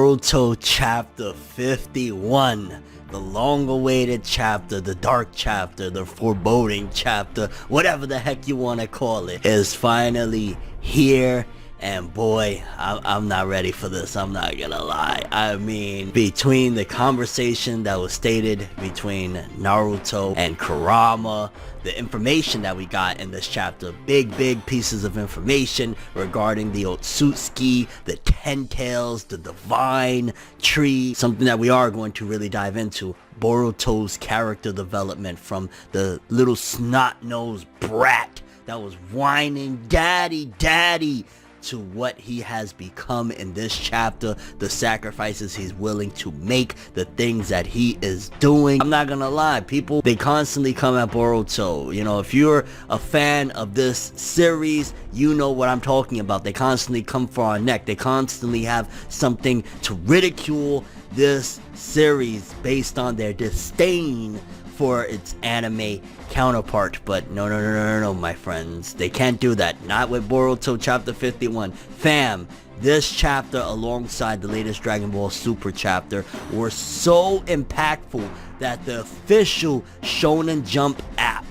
Boruto chapter 51. The long-awaited chapter, the dark chapter, the foreboding chapter, whatever the heck you want to call it, is finally here. And boy, I'm not ready for this, I'm not gonna lie. I mean, between the conversation that was stated between Naruto and Kurama, the information that we got in this chapter, big pieces of information regarding the Otsutsuki, the Ten Tails, the Divine Tree, something that we are going to really dive into. Boruto's character development from the little snot-nosed brat that was whining, daddy, to what he has become in this chapter, the sacrifices he's willing to make, the things that he is doing. I'm not gonna lie, people, they constantly come at Boruto. You know, if you're a fan of this series, you know what I'm talking about. They constantly come for our neck. They constantly have something to ridicule this series based on their disdain for its anime counterpart. But no, my friends, they can't do that. Not with Boruto chapter 51. Fam, this chapter alongside the latest Dragon Ball Super chapter were so impactful that the official Shonen Jump app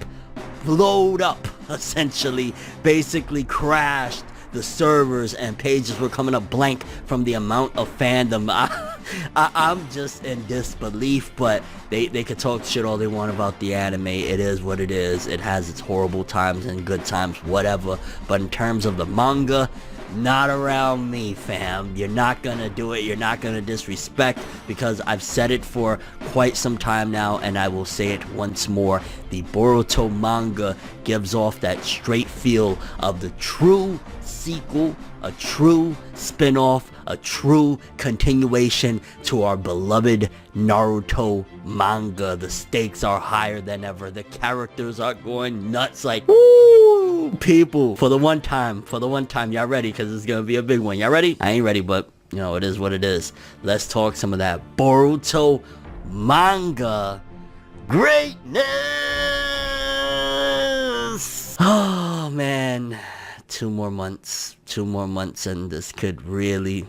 blowed up, essentially, basically crashed. The servers and pages were coming up blank from the amount of fandom. I'm just in disbelief, but they could talk shit all they want about the anime. It is what it is. It has its horrible times and good times, whatever. But in terms of the manga, not around me, fam. You're not gonna do it. You're not gonna disrespect, because I've said it for quite some time now, and I will say it once more. The Boruto manga gives off that straight feel of the true sequel, a true spin-off, a true continuation to our beloved Naruto manga. The stakes are higher than ever. The characters are going nuts, like, woo! People, for the one time, y'all ready? Because it's gonna be a big one. Y'all ready? I ain't ready, but you know, it is what it is. Let's talk some of that Boruto manga greatness. Oh man, 2 more months, and this could really,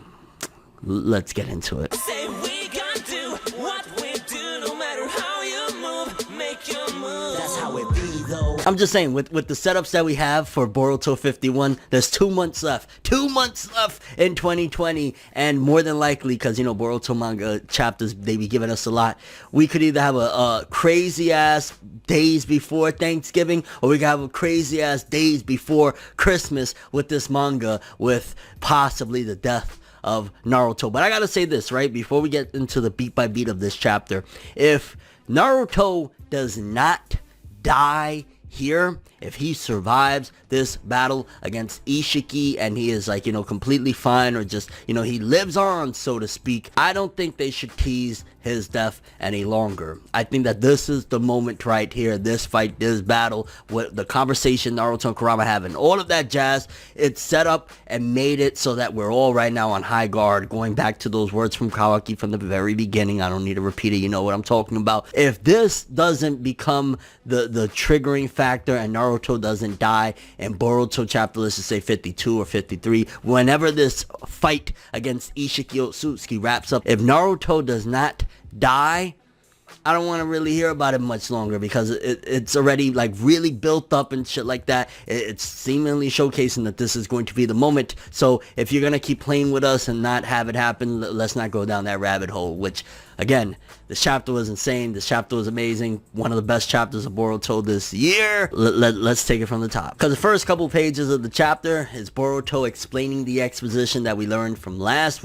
let's get into it. Say we gonna do what we do, no matter how you move, make your move. That's how it be though. I'm just saying, with the setups that we have for Boruto 51, there's 2 months left. 2 months left in 2020, and more than likely, because, you know, Boruto manga chapters, they be giving us a lot. We could either have a crazy-ass days before Thanksgiving, or we could have a crazy-ass days before Christmas with this manga, with possibly the death of Naruto. But I gotta say this, right, before we get into the beat by beat of this chapter. If Naruto does not die here, if he survives this battle against Isshiki and he is, like, you know, completely fine, or just, you know, he lives on, so to speak, I don't think they should tease his death any longer. I think that this is the moment right here, this fight, this battle, what the conversation Naruto and Kurama have, and all of that jazz, it's set up and made it so that we're all right now on high guard, going back to those words from Kawaki from the very beginning. I don't need to repeat it, you know what I'm talking about. If this doesn't become the triggering factor and Naruto doesn't die in Boruto chapter, let's just say 52 or 53, whenever this fight against Isshiki Otsutsuki wraps up, if Naruto does not die, I don't want to really hear about it much longer, because it's already, like, really built up and shit like that. It's seemingly showcasing that this is going to be the moment. So if you're going to keep playing with us and not have it happen, let's not go down that rabbit hole, which, again, this chapter was insane. This chapter was amazing. One of the best chapters of Boruto this year. Let's take it from the top. Because the first couple pages of the chapter is Boruto explaining the exposition that we learned from last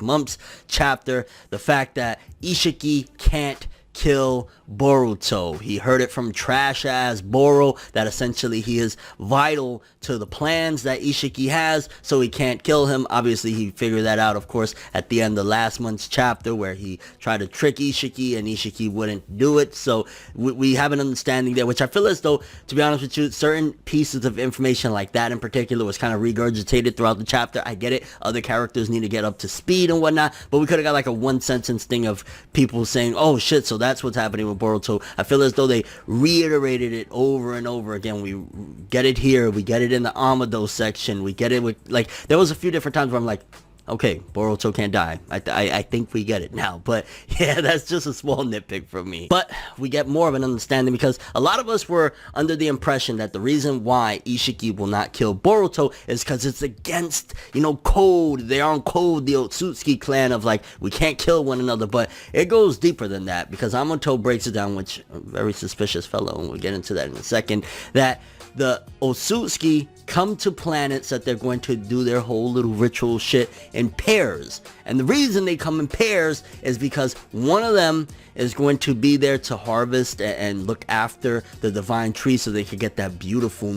month's chapter. The fact that Isshiki can't kill Boruto. He heard it from trash ass Boro that essentially he is vital to the plans that Isshiki has, so he can't kill him. Obviously he figured that out, of course, at the end of last month's chapter, where he tried to trick Isshiki and Isshiki wouldn't do it. So we have an understanding there, which I feel as though, to be honest with you, certain pieces of information like that in particular was kind of regurgitated throughout the chapter. I get it, other characters need to get up to speed and whatnot, but we could have got like a one sentence thing of people saying, oh shit, so that's what's happening with Boruto. I feel as though they reiterated it over and over again. We get it here, we get it in the Amado section, we get it with, like, there was a few different times where I'm like, Okay, Boruto can't die. I think we get it now. But yeah, that's just a small nitpick from me. But we get more of an understanding because a lot of us were under the impression that the reason why Isshiki will not kill Boruto is because it's against, you know, code. They are on code, the Otsutsuki clan of like, we can't kill one another. But it goes deeper than that because Amato breaks it down, which a very suspicious fellow, and we'll get into that in a second, that the Otsutsuki come to planets that they're going to do their whole little ritual shit in pairs. And the reason they come in pairs is because one of them is going to be there to harvest and look after the divine tree so they can get that beautiful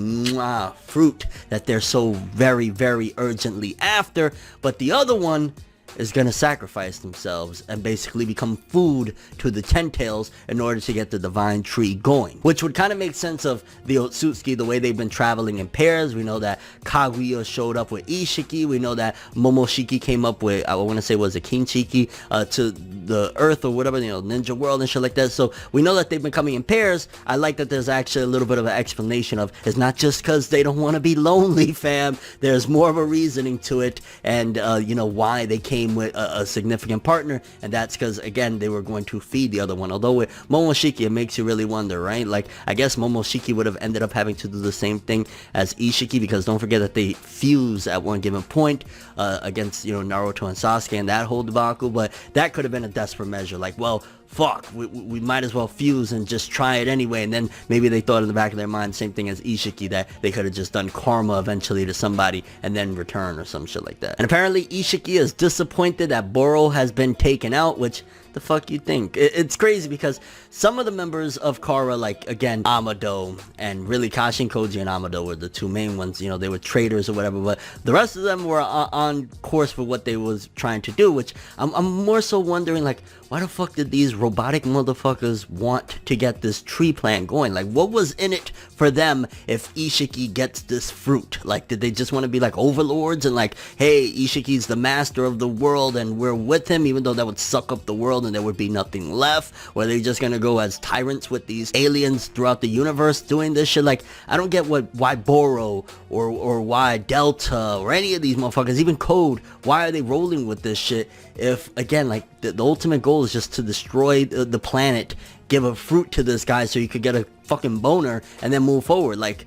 fruit that they're so very, very urgently after. But the other one is going to sacrifice themselves and basically become food to the Ten-Tails in order to get the divine tree going. Which would kind of make sense of the Otsutsuki, the way they've been traveling in pairs. We know that Kaguya showed up with Isshiki. We know that Momoshiki came up with, I want to say, was it Kinshiki, to the Earth or whatever, you know, Ninja World and shit like that. So we know that they've been coming in pairs. I like that there's actually a little bit of an explanation of, it's not just because they don't want to be lonely, fam. There's more of a reasoning to it, and you know, why they came with a significant partner, and that's because, again, they were going to feed the other one. Although with Momoshiki, it makes you really wonder, right? Like, I guess Momoshiki would have ended up having to do the same thing as Isshiki, because don't forget that they fuse at one given point against, you know, Naruto and Sasuke and that whole debacle. But that could have been a desperate measure, like, well, fuck, we might as well fuse and just try it anyway. And then maybe they thought in the back of their mind, same thing as Isshiki, that they could have just done karma eventually to somebody and then return or some shit like that. And apparently Isshiki is disappointed that Boro has been taken out, which the fuck you think? It's crazy because some of the members of Kara, like, again, Amado, and really Kashin Koji and Amado were the two main ones. You know, they were traitors or whatever, but the rest of them were on course for what they was trying to do, which I'm more so wondering, like, why the fuck did these robotic motherfuckers want to get this tree plan going? Like, what was in it for them if Isshiki gets this fruit? Like, did they just want to be like overlords and like, hey, Ishiki's the master of the world and we're with him, even though that would suck up the world and there would be nothing left? Or are they just gonna go as tyrants with these aliens throughout the universe doing this shit? Like, I don't get why Boro or why Delta or any of these motherfuckers, even Code, why are they rolling with this shit if, again, like, the ultimate goal is just to destroy the planet, give a fruit to this guy so you could get a fucking boner and then move forward? Like,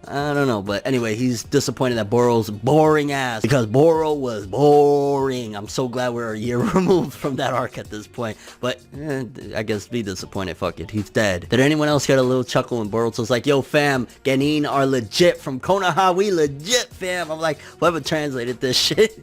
I don't know. But anyway, he's disappointed that Boro's boring ass, because Boro was boring. I'm so glad we're a year removed from that arc at this point. But I guess be disappointed. Fuck it, he's dead. Did anyone else get a little chuckle when Boruto's like, yo fam, Genin are legit from Konoha, we legit fam? I'm like, whoever translated this shit,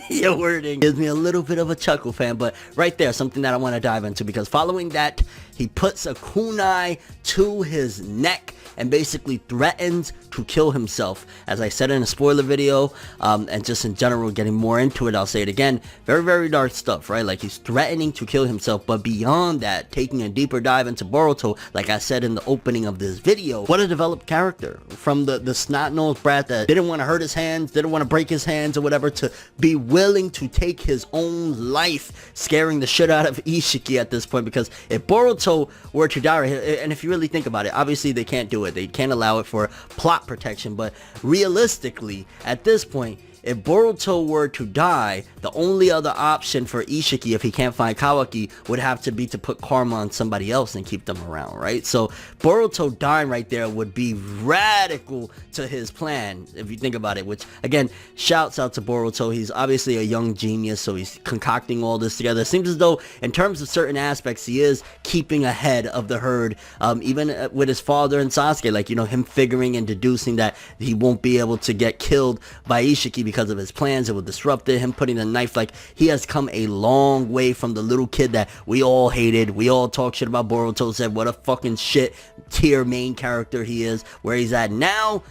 your wording gives me a little bit of a chuckle, fam. But right there, something that I want to dive into, because following that, he puts a kunai to his neck and basically threatens to kill himself. As I said in a spoiler video, and just in general getting more into it, I'll say it again, very, very dark stuff, right? Like, he's threatening to kill himself. But beyond that, taking a deeper dive into Boruto, like I said in the opening of this video, what a developed character. From the snot-nosed brat that didn't want to hurt his hands, didn't want to break his hands or whatever, to be willing to take his own life, scaring the shit out of Isshiki at this point. Because if Boruto were to die, and if you really think about it, obviously they can't do it, they can't allow it for plot protection, but realistically at this point, if Boruto were to die, the only other option for Isshiki, if he can't find Kawaki, would have to be to put karma on somebody else and keep them around, right? So Boruto dying right there would be radical to his plan, if you think about it, which, again, shouts out to Boruto. He's obviously a young genius, so he's concocting all this together. It seems as though, in terms of certain aspects, he is keeping ahead of the herd, even with his father and Sasuke, like, you know, him figuring and deducing that he won't be able to get killed by Isshiki because of his plans. It will disrupt it, him putting the knife. Like, he has come a long way from the little kid that we all hated. We all talk shit about Boruto, said what a fucking shit tier main character he is. Where he's at now,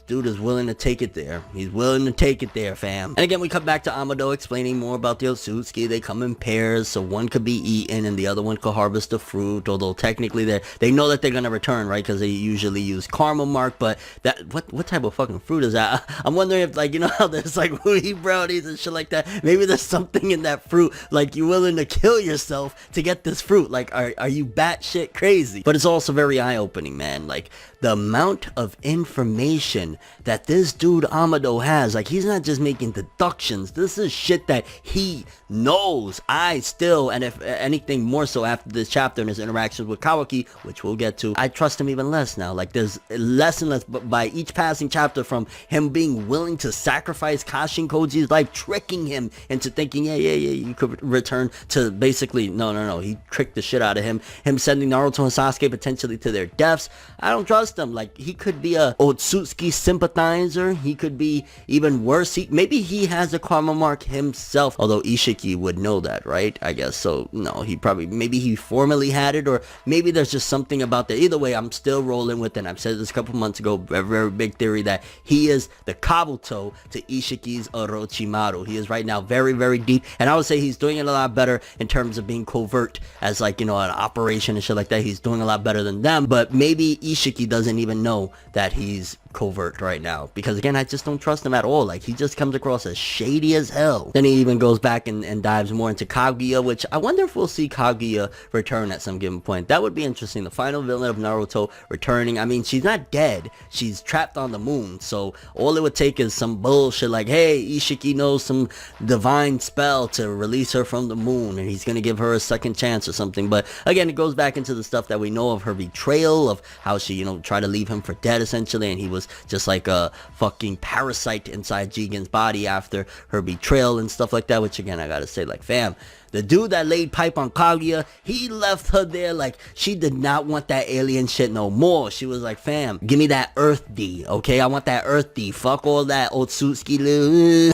dude is willing to take it there. He's willing to take it there, fam. And again, we come back to Amado explaining more about the Otsutsuki. They come in pairs, so one could be eaten and the other one could harvest the fruit. Although technically they know that they're gonna return, right? Because they usually use karma mark. But that what type of fucking fruit is that? I'm wondering if, like, you know how there's like wheat brownies and shit like that. Maybe there's something in that fruit. Like, you're willing to kill yourself to get this fruit. Like, are you batshit crazy? But it's also very eye-opening, man. Like, the amount of information that this dude Amado has, like, he's not just making deductions. This is shit that he knows. I still, and if anything more so after this chapter and his interactions with Kawaki, which we'll get to, I trust him even less now. Like, there's less and less by each passing chapter, from him being willing to sacrifice Kashin Koji's life, tricking him into thinking, yeah, you could return to basically, no, he tricked the shit out of him sending Naruto and Sasuke potentially to their deaths. I don't trust him. Like, he could be a Otsutsuki sympathizer. He could be even worse. Maybe he has a karma mark himself, although Isshiki would know that, right? I guess so. No, maybe he formally had it, or maybe there's just something about that. Either way, I'm still rolling with it. I've said this a couple months ago, very, very big theory that he is the Kabuto to Ishiki's Orochimaru. He is right now very, very deep, and I would say he's doing it a lot better in terms of being covert as, like, you know, an operation and shit like that. He's doing a lot better than them, but maybe Isshiki doesn't even know that he's covert right now, because again, I just don't trust him at all. Like, he just comes across as shady as hell. Then he even goes back and dives more into Kaguya, which I wonder if we'll see Kaguya return at some given point. That would be interesting. The final villain of Naruto returning. I mean, she's not dead, she's trapped on the moon, so all it would take is some bullshit like, hey, Isshiki knows some divine spell to release her from the moon, and he's gonna give her a second chance or something. But again, it goes back into the stuff that we know of her betrayal, of how she, you know, tried to leave him for dead essentially, and he was just like a fucking parasite inside Jigen's body after her betrayal and stuff like that. Which again, I gotta say, like, fam, the dude that laid pipe on Kaguya, he left her there like she did not want that alien shit no more. She was like, fam, give me that Earth D, okay? I want that Earth D. Fuck all that Otsutsuki.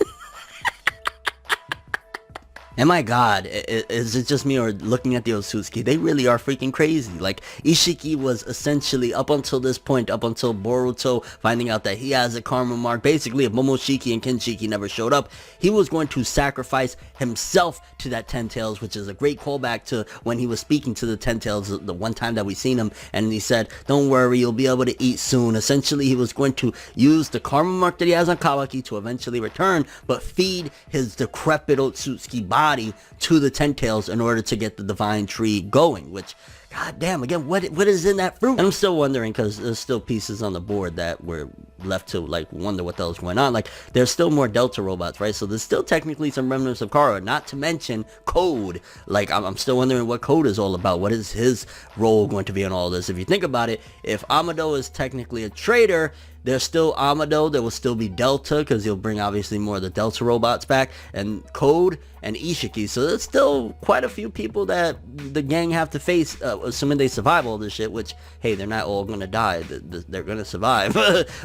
And my god, is it just me, or looking at the Otsutsuki, they really are freaking crazy. Like, Isshiki was essentially, up until this point, up until Boruto finding out that he has a karma mark, basically if Momoshiki and Kinshiki never showed up, he was going to sacrifice himself to that Ten Tails, which is a great callback to when he was speaking to the Ten Tails the one time that we seen him, and he said, don't worry, you'll be able to eat soon. Essentially, he was going to use the karma mark that he has on Kawaki to eventually return, but feed his decrepit Otsutsuki body to the Ten Tails in order to get the divine tree going, which, god damn, again, what is in that fruit? And I'm still wondering, because there's still pieces on the board that were left to, like, wonder what the hell's going on. Like, there's still more Delta robots, right? So there's still technically some remnants of Kara, not to mention Code. Like, I'm still wondering what Code is all about. What is his role going to be in all this? If you think about it, if Amado is technically a traitor, there's still Amado. There will still be Delta, because he'll bring obviously more of the Delta robots back, and Code and Isshiki. So there's still quite a few people that the gang have to face, assuming they survive all this shit, which, hey, they're not all gonna die. They're gonna survive.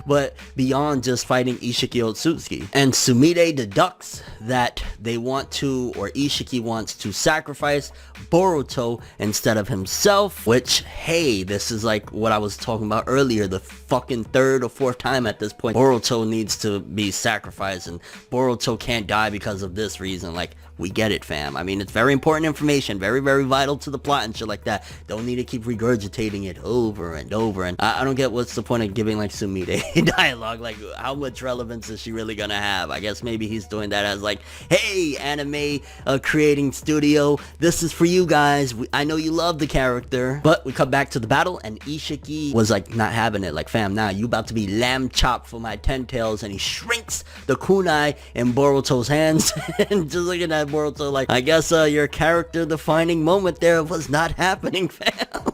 But beyond just fighting Isshiki Otsutsuki. And Sumide deducts that they want to, or Isshiki wants to sacrifice Boruto instead of himself, which, hey, this is like what I was talking about earlier, the fucking third or fourth time at this point Boruto needs to be sacrificed, and Boruto can't die because of this reason. Like, we get it, fam. I mean, it's very important information, very, very vital to the plot and shit like that. Don't need to keep regurgitating it over and over. And I don't get what's the point of giving, like, Sumide dialogue. Like, how much relevance is she really gonna have? I guess maybe he's doing that as like, hey, anime creating studio, this is for you guys. I know you love the character. But we come back to the battle, and Isshiki was like not having it. Like, fam, nah, you about to be lamb chopped for my Ten Tails. And he shrinks the kunai in Boruto's hands. And just looking at Boruto like, I guess your character defining moment there was not happening, fam.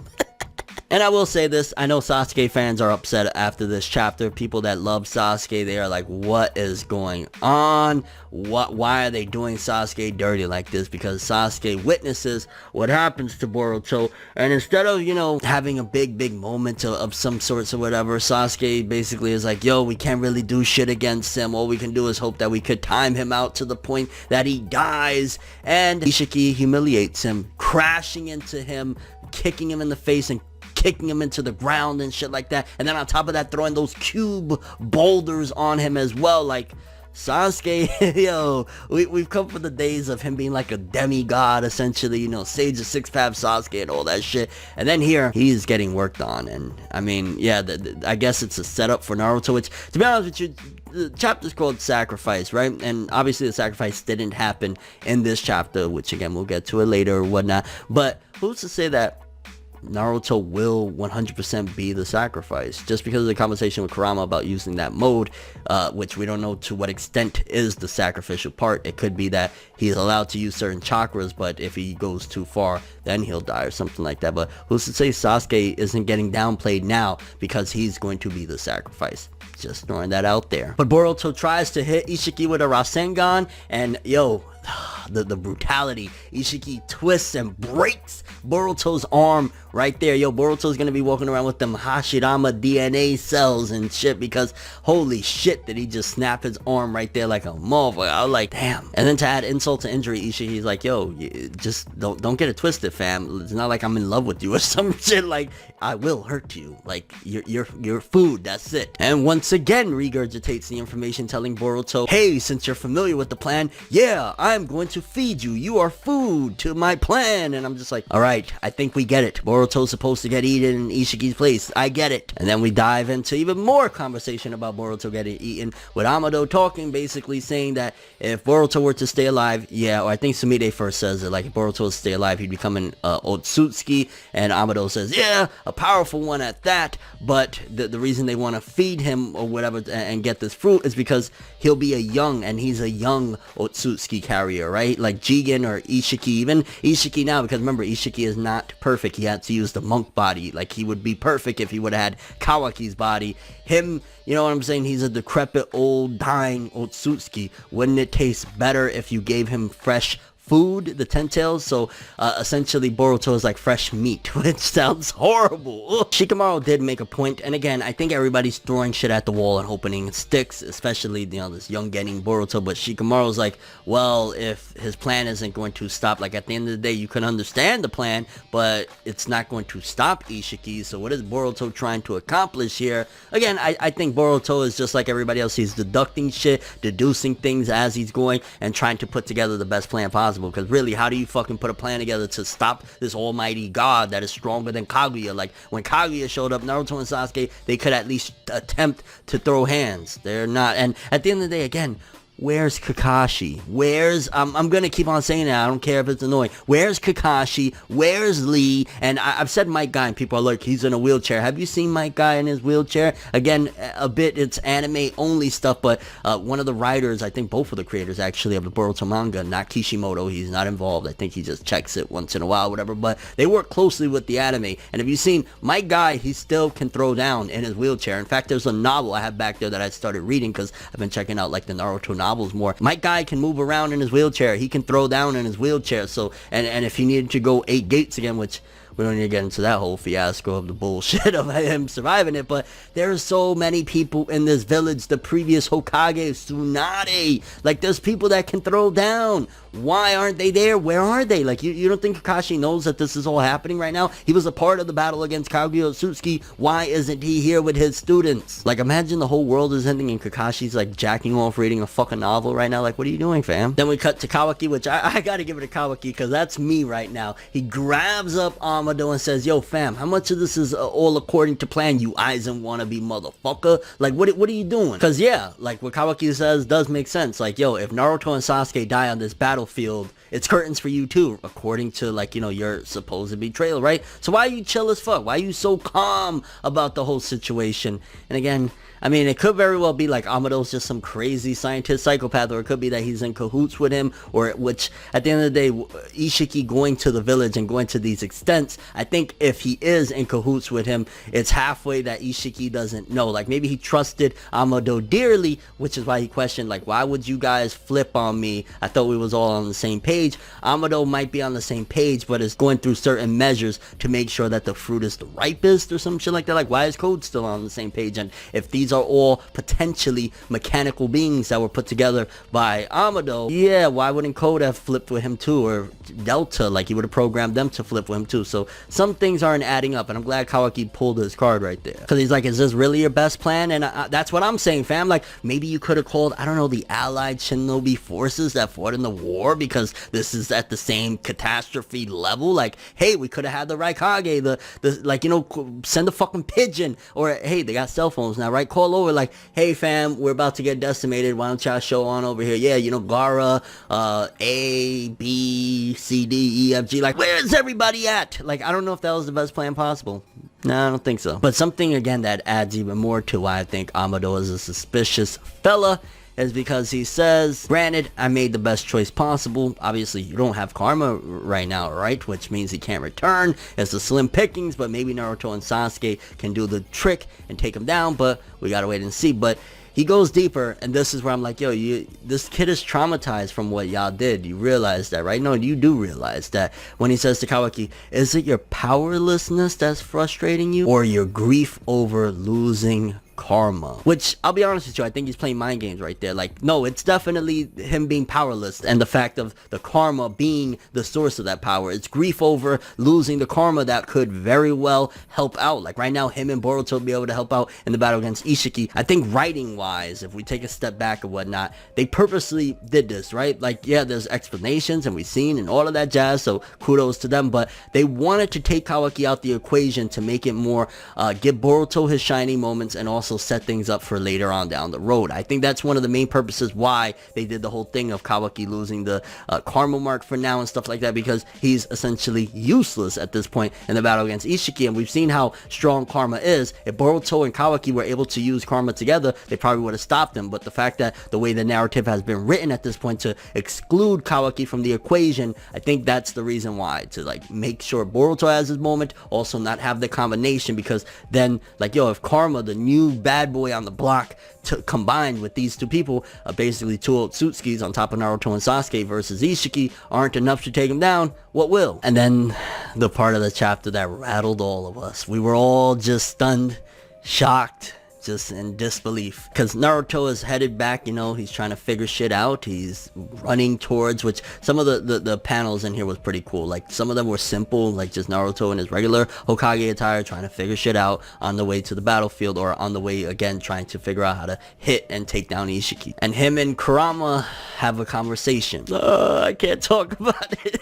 And I will say this, I know Sasuke fans are upset after this chapter. People that love Sasuke, they are like, what is going on? Why are they doing Sasuke dirty like this? Because Sasuke witnesses what happens to Boruto, and instead of, you know, having a big moment of some sorts or whatever, Sasuke basically is like, yo, we can't really do shit against him. All we can do is hope that we could time him out to the point that he dies. And Isshiki humiliates him, crashing into him, kicking him in the face, and kicking him into the ground and shit like that. And then on top of that, throwing those cube boulders on him as well. Like, Sasuke, yo, we've come from the days of him being like a demigod, essentially, you know, Sage of Six Path Sasuke and all that shit. And then here, he's getting worked on. And, I mean, yeah, I guess it's a setup for Naruto, which, to be honest with you, the chapter's called Sacrifice, right? And obviously the sacrifice didn't happen in this chapter, which, again, we'll get to it later or whatnot. But who's to say that Naruto will 100% be the sacrifice, just because of the conversation with Kurama about using that mode, which we don't know to what extent is the sacrificial part. It could be that he's allowed to use certain chakras, but if he goes too far, then he'll die or something like that. But who's to say Sasuke isn't getting downplayed now because he's going to be the sacrifice? Just throwing that out there. But Boruto tries to hit Isshiki with a Rasengan, and yo, the brutality. Isshiki twists and breaks Boruto's arm right there. Yo, Boruto's gonna be walking around with them Hashirama DNA cells and shit, because holy shit did he just snap his arm right there like a motherfucker. I was like, damn. And then to add insult to injury, Ishiki's like, yo, just don't get it twisted, fam. It's not like I'm in love with you or some shit. Like, I will hurt you. Like, you're food, that's it. And once again regurgitates the information, telling Boruto, hey, since you're familiar with the plan, yeah, I'm going to feed you. You are food to my plan. And I'm just like, alright, I think we get it. Boruto's supposed to get eaten in Ishiki's place. I get it. And then we dive into even more conversation about Boruto getting eaten, with Amado talking, basically saying that if Boruto were to stay alive, yeah, or I think Sumide first says it, like if Boruto was to stay alive, he'd become an Otsutsuki, and Amado says, yeah, a powerful one at that, but the reason they want to feed him or whatever and get this fruit is because he'll be and he's a young Otsutsuki carrier, right? Like Jigen or Isshiki, even Isshiki now, because remember, Isshiki is not perfect. He had to use the monk body. Like, he would be perfect if he would have had Kawaki's body. Him, you know what I'm saying? He's a decrepit, old, dying Otsutsuki. Wouldn't it taste better if you gave him fresh food, the 10 tails? So essentially Boruto is like fresh meat, which sounds horrible. Ugh. Shikamaru did make a point, and again, I think everybody's throwing shit at the wall and hoping it sticks, especially, you know, this young getting Boruto. But Shikamaru's like, well, if his plan isn't going to stop, like at the end of the day, you can understand the plan, but it's not going to stop Isshiki. So what is Boruto trying to accomplish here? Again, I think Boruto is just like everybody else. He's deducting shit, deducing things as he's going, and trying to put together the best plan possible. Because really, how do you fucking put a plan together to stop this almighty god that is stronger than Kaguya? Like, when Kaguya showed up, Naruto and Sasuke, they could at least attempt to throw hands. They're not. And at the end of the day, again, where's Kakashi? Where's, I'm gonna keep on saying that, I don't care if it's annoying. Where's Kakashi? Where's Lee? And I've said Mike Guy, and people are like, he's in a wheelchair. Have you seen Mike Guy in his wheelchair? Again, a bit, it's anime only stuff, but one of the writers, I think both of the creators actually of the Boruto manga, not Kishimoto, he's not involved. I think he just checks it once in a while, whatever, but they work closely with the anime. And if you've seen Mike Guy, he still can throw down in his wheelchair. In fact, there's a novel I have back there that I started reading because I've been checking out like the Naruto novels more. Mike Guy can move around in his wheelchair. He can throw down in his wheelchair. So, and if he needed to go 8 gates again, which we don't need to get into that whole fiasco of the bullshit of him surviving it, but there's so many people in this village. The previous Hokage, Tsunade, like, there's people that can throw down. Why aren't they there? Where are they? Like, you don't think Kakashi knows that this is all happening right now? He was a part of the battle against Kaguya Otsutsuki. Why isn't he here with his students? Like, imagine the whole world is ending and Kakashi's like jacking off reading a fucking novel right now. Like, what are you doing, fam? Then we cut to Kawaki, which I gotta give it to Kawaki because that's me right now. He grabs up Amado and says, yo, fam, how much of this is all according to plan, you Aizen wannabe motherfucker? Like, what are you doing? Because yeah, like what Kawaki says does make sense. Like, yo, if Naruto and Sasuke die on this battlefield, it's curtains for you too, according to, like, you know, your supposed betrayal, right? So why are you chill as fuck? Why are you so calm about the whole situation? And again, I mean, it could very well be like Amado's just some crazy scientist psychopath, or it could be that he's in cahoots with him, or which, at the end of the day, Isshiki going to the village and going to these extents, I think if he is in cahoots with him, it's halfway that Isshiki doesn't know. Like, maybe he trusted Amado dearly, which is why he questioned, like, why would you guys flip on me? I thought we was all on the same page. Amado might be on the same page, but is going through certain measures to make sure that the fruit is the ripest or some shit like that. Like, why is Code still on the same page? And if these are all potentially mechanical beings that were put together by Amado, yeah, why wouldn't Code have flipped with him too? Or Delta, like, he would have programmed them to flip with him too. So some things aren't adding up, and I'm glad Kawaki pulled his card right there, because he's like, is this really your best plan? And that's what I'm saying, fam. Like, maybe you could have called, I don't know, the allied shinobi forces that fought in the war before, because this is at the same catastrophe level. Like, hey, we could have had the Raikage, the like, you know, send a fucking pigeon, or hey, they got cell phones now, right? Call over, like, hey fam, we're about to get decimated, why don't y'all show on over here? Yeah, you know, Gara, A, B, C, D, E, F, G, like, where's everybody at? Like, I don't know if that was the best plan possible. No, I don't think so. But something, again, that adds even more to why I think Amado is a suspicious fella is because he says, granted, I made the best choice possible. Obviously, you don't have karma right now, right? Which means he can't return. It's a slim pickings, but maybe Naruto and Sasuke can do the trick and take him down, but we gotta wait and see. But he goes deeper, and this is where I'm like, yo, this kid is traumatized from what y'all did. You realize that, right? No, you do realize that when he says to Kawaki, is it your powerlessness that's frustrating you, or your grief over losing karma? Which, I'll be honest with you, I think he's playing mind games right there. Like, no, it's definitely him being powerless and the fact of the karma being the source of that power. It's grief over losing the karma that could very well help out. Like, right now, him and Boruto will be able to help out in the battle against Isshiki. I think writing wise, if we take a step back and whatnot, they purposely did this, right? Like, yeah, there's explanations and we've seen and all of that jazz, so kudos to them, but they wanted to take Kawaki out the equation to make it more, give Boruto his shining moments and also set things up for later on down the road. I think that's one of the main purposes why they did the whole thing of Kawaki losing the karma mark for now and stuff like that, because he's essentially useless at this point in the battle against Isshiki, and we've seen how strong karma is. If Boruto and Kawaki were able to use karma together, they probably would have stopped him, but the fact that the way the narrative has been written at this point to exclude Kawaki from the equation, I think that's the reason why, to like make sure Boruto has his moment, also not have the combination, because then, like, yo, if karma, the new bad boy on the block, combined with these two people, basically two Otsutskis on top of Naruto and Sasuke versus Isshiki, aren't enough to take him down, what will? And then the part of the chapter that rattled all of us. We were all just stunned, shocked, just in disbelief, because Naruto is headed back, you know, he's trying to figure shit out. He's running towards, which some of the panels in here was pretty cool. Like, some of them were simple, like just Naruto in his regular Hokage attire trying to figure shit out on the way to the battlefield, or on the way, again, trying to figure out how to hit and take down Isshiki. And him and Kurama have a conversation. I can't talk about it.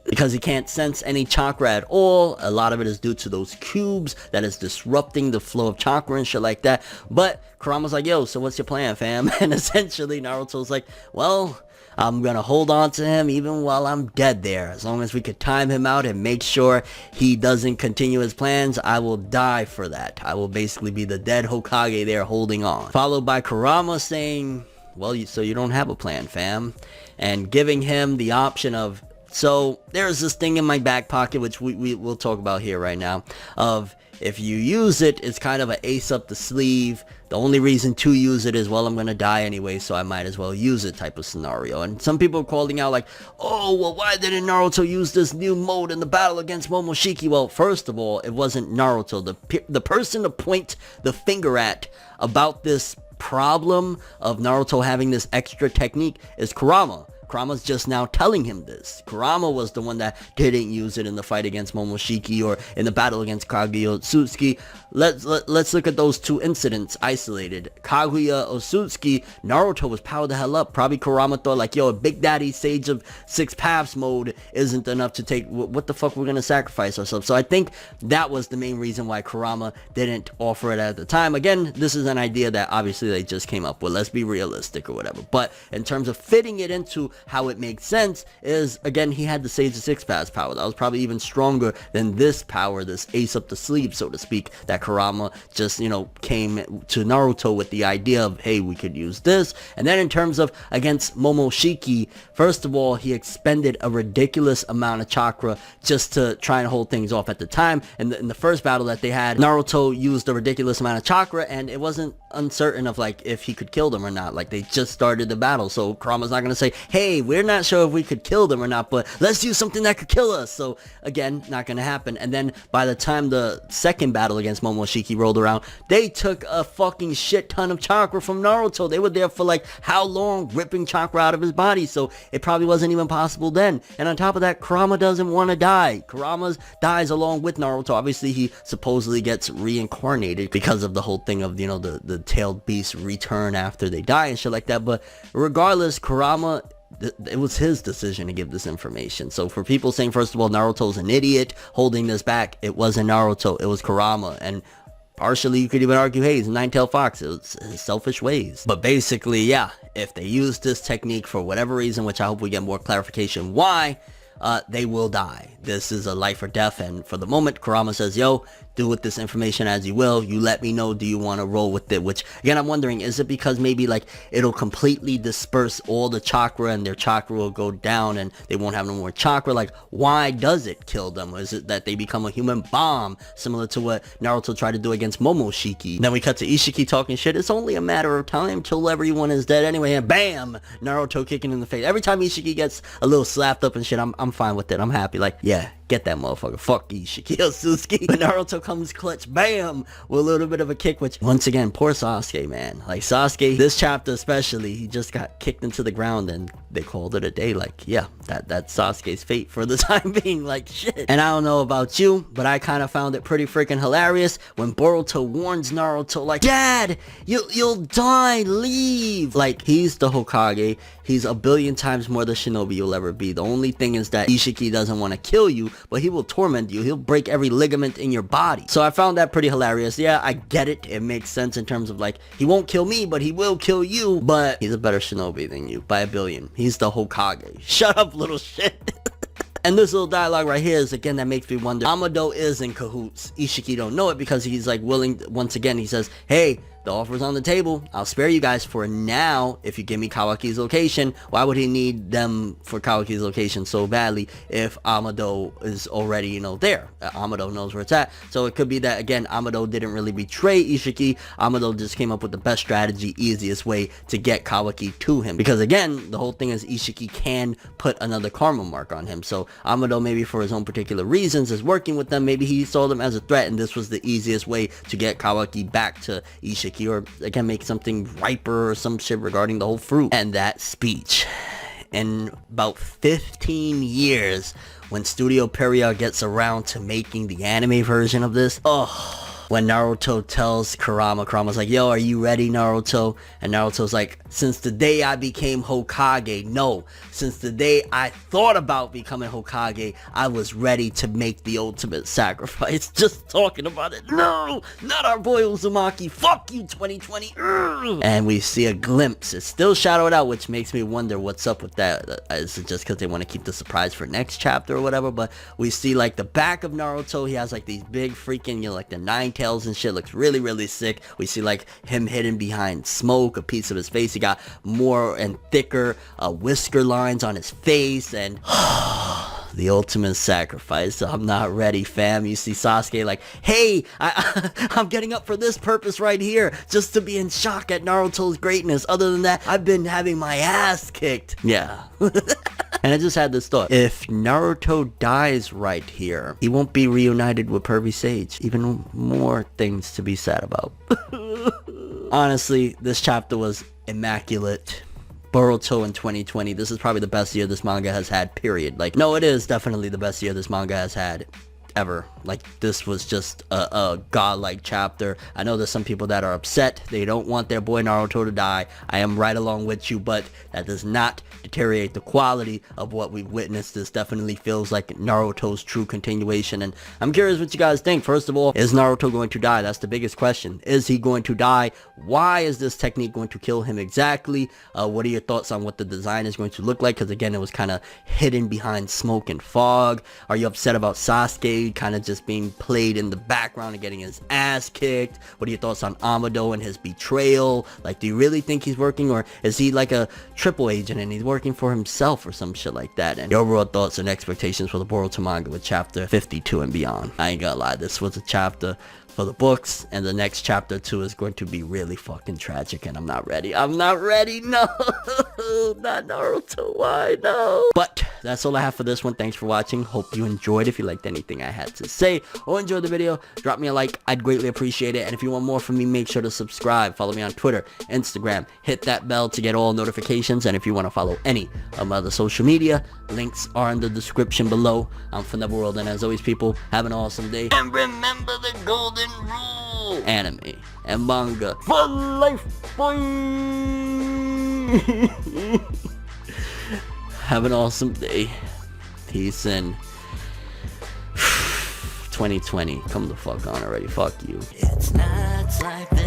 Because he can't sense any chakra at all. A lot of it is due to those cubes that is disrupting the flow of chakra and shit like that. But Kurama's like, yo, so what's your plan, fam? And essentially Naruto's like, well, I'm gonna hold on to him even while I'm dead there. As long as we could time him out and make sure he doesn't continue his plans, I will die for that. I will basically be the dead Hokage there holding on. Followed by Kurama saying, well, so you don't have a plan, fam. And giving him the option of, so there's this thing in my back pocket, which we'll talk about here right now, of if you use it, it's kind of an ace up the sleeve. The only reason to use it is, well, I'm going to die anyway, so I might as well use it type of scenario. And some people are calling out like, oh, well, why didn't Naruto use this new mode in the battle against Momoshiki? Well, first of all, it wasn't Naruto. The person to point the finger at about this problem of Naruto having this extra technique is Kurama. Kurama's just now telling him this. Kurama was the one that didn't use it in the fight against Momoshiki or in the battle against Kaguya Otsutsuki. Let's look at those two incidents isolated. Kaguya Otsutsuki, Naruto was powered the hell up. Probably Kurama thought like, yo, Big Daddy Sage of Six Paths mode isn't enough to take, what the fuck, we're gonna sacrifice ourselves. So I think that was the main reason why Kurama didn't offer it at the time. Again, this is an idea that obviously they just came up with. Let's be realistic or whatever. But in terms of fitting it into how it makes sense is, again, he had the Sage of Six Paths power. That was probably even stronger than this power, this ace up the sleeve, so to speak, that Kurama just, you know, came to Naruto with the idea of, hey, we could use this. And then in terms of against Momoshiki, first of all, he expended a ridiculous amount of chakra just to try and hold things off at the time. And in the first battle that they had, Naruto used a ridiculous amount of chakra, and it wasn't uncertain of like if he could kill them or not. Like, they just started the battle, so Kurama's not gonna say, hey, we're not sure if we could kill them or not, but let's use something that could kill us. So again, not gonna happen. And then by the time the second battle against Momoshiki rolled around, they took a fucking shit ton of chakra from Naruto. They were there for like how long, ripping chakra out of his body, so it probably wasn't even possible then. And on top of that, Kurama doesn't want to die. Kurama dies along with Naruto. Obviously, he supposedly gets reincarnated because of the whole thing of, you know, the tailed beast return after they die and shit like that. But regardless, Kurama it was his decision to give this information. So for people saying, first of all, Naruto's an idiot holding this back, it wasn't Naruto, it was Kurama. And partially, you could even argue, hey, he's a nine-tailed fox. It was his selfish ways. But basically, yeah, if they use this technique for whatever reason, which I hope we get more clarification why, they will die. This is a life or death, and for the moment, Kurama says, yo, do with this information as you will. You let me know, do you want to roll with it? Which, again, I'm wondering, is it because maybe, like, it'll completely disperse all the chakra, and their chakra will go down, and they won't have no more chakra? Like, why does it kill them? Is it that they become a human bomb, similar to what Naruto tried to do against Momoshiki? Then we cut to Isshiki talking shit. It's only a matter of time till everyone is dead anyway, and bam! Naruto kicking in the face. Every time Isshiki gets a little slapped up and shit, I'm fine with it. I'm happy. Like, yeah, get that motherfucker. Fuck Isshiki Otsutsuki. But Naruto comes clutch, bam, with a little bit of a kick, which, once again, poor Sasuke, man. Like, Sasuke, this chapter especially, he just got kicked into the ground, and they called it a day. Like, yeah, that's Sasuke's fate for the time being. Like, shit. And I don't know about you, but I kind of found it pretty freaking hilarious when Boruto warns Naruto, like, Dad, you'll die, leave. Like, he's the Hokage. He's a billion times more the shinobi you'll ever be. The only thing is that Isshiki doesn't want to kill you, but he will torment you. He'll break every ligament in your body. So I found that pretty hilarious. Yeah, I get it. It makes sense in terms of, like, he won't kill me, but he will kill you. But he's a better shinobi than you by a billion. He's the Hokage. Shut up, little shit. And this little dialogue right here is, again, that makes me wonder. Amado is in cahoots. Isshiki don't know it because he's, like, willing. Once again, he says, hey, the offer's on the table. I'll spare you guys for now if you give me Kawaki's location. Why would he need them for Kawaki's location so badly if Amado is already, you know, there? Amado knows where it's at. So it could be that, again, Amado didn't really betray Isshiki. Amado just came up with the best strategy, easiest way to get Kawaki to him. Because, again, the whole thing is Isshiki can put another karma mark on him. So Amado, maybe for his own particular reasons, is working with them. Maybe he saw them as a threat, and this was the easiest way to get Kawaki back to Isshiki. Or again, make something riper or some shit regarding the whole fruit. And that speech, in about 15 years, when Studio Pierrot gets around to making the anime version of this, oh, when Naruto tells Kurama's like, yo, are you ready, Naruto? And Naruto's like, since the day I became Hokage, no. Since the day I thought about becoming Hokage, I was ready to make the ultimate sacrifice. Just talking about it. No, not our boy Uzumaki. Fuck you, 2020. Urgh. And we see a glimpse. It's still shadowed out, which makes me wonder what's up with that. Is it just because they want to keep the surprise for next chapter or whatever? But we see, like, the back of Naruto. He has, like, these big freaking, you know, like the nine tails and shit. Looks really, really sick. We see, like, him hidden behind smoke, a piece of his face. He got more and thicker whisker lines on his face, and the ultimate sacrifice. I'm not ready, fam. You see Sasuke like, hey, I'm getting up for this purpose right here, just to be in shock at Naruto's greatness. Other than that, I've been having my ass kicked. Yeah. And I just had this thought. If Naruto dies right here, he won't be reunited with Pervy Sage. Even more things to be sad about. Honestly, this chapter was immaculate. Boruto in 2020, this is probably the best year this manga has had, period. Like, no, it is definitely the best year this manga has had ever. Like, this was just a godlike chapter. I know there's some people that are upset. They don't want their boy Naruto to die. I am right along with you, but that does not deteriorate the quality of what we've witnessed. This definitely feels like Naruto's true continuation, and I'm curious what you guys think. First of all, is Naruto going to die? That's the biggest question. Is he going to die? Why is this technique going to kill him exactly? What are your thoughts on what the design is going to look like? Because again, it was kind of hidden behind smoke and fog. Are you upset about Sasuke kind of just being played in the background and getting his ass kicked? What are your thoughts on Amado and his betrayal? Like, do you really think he's working, or is he like a triple agent and he's working for himself or some shit like that? And your overall thoughts and expectations for the Boruto manga with chapter 52 and beyond. I ain't gonna lie, this was a chapter for the books, and the next chapter 2 is going to be really fucking tragic, and I'm not ready. I'm not ready. No. Not Naruto. Why? No. But that's all I have for this one. Thanks for watching. Hope you enjoyed. If you liked anything I had to say or enjoyed the video, drop me a like. I'd greatly appreciate it. And if you want more from me, make sure to subscribe. Follow me on Twitter, Instagram. Hit that bell to get all notifications. And if you want to follow any of my other social media, links are in the description below. I'm ForneverWorld, and as always, people, have an awesome day. And remember the golden rule: anime and manga for life, boy. Have an awesome day. Peace and 2020. Come the fuck on already. Fuck you. It's not like that.